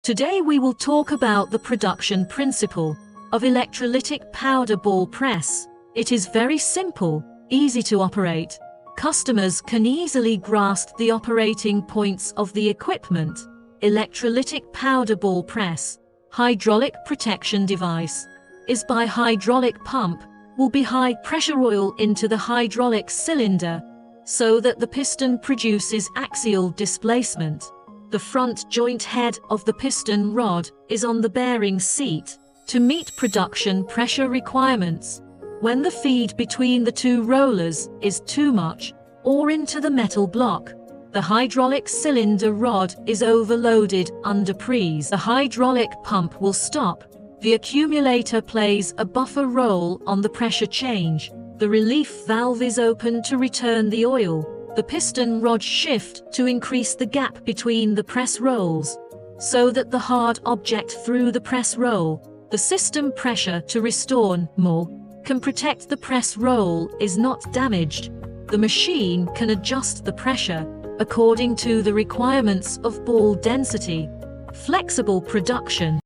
Today we will talk about the production principle of electrolytic powder ball press. It is very simple, easy to operate. Customers can easily grasp the operating points of the equipment. Electrolytic powder ball press, hydraulic protection device, is by hydraulic pump, will be high pressure oil into the hydraulic cylinder, so that the piston produces axial displacement. The front joint head of the piston rod is on the bearing seat to meet production pressure requirements. When the feed between the two rollers is too much, or into the metal block, the hydraulic cylinder rod is overloaded under press. The hydraulic pump will stop. The accumulator plays a buffer role on the pressure change. The relief valve is open to return the oil. The piston rod shift to increase the gap between the press rolls, so that the hard object through the press roll, the system pressure to restore more, can protect the press roll is not damaged. The machine can adjust the pressure according to the requirements of ball density. Flexible production.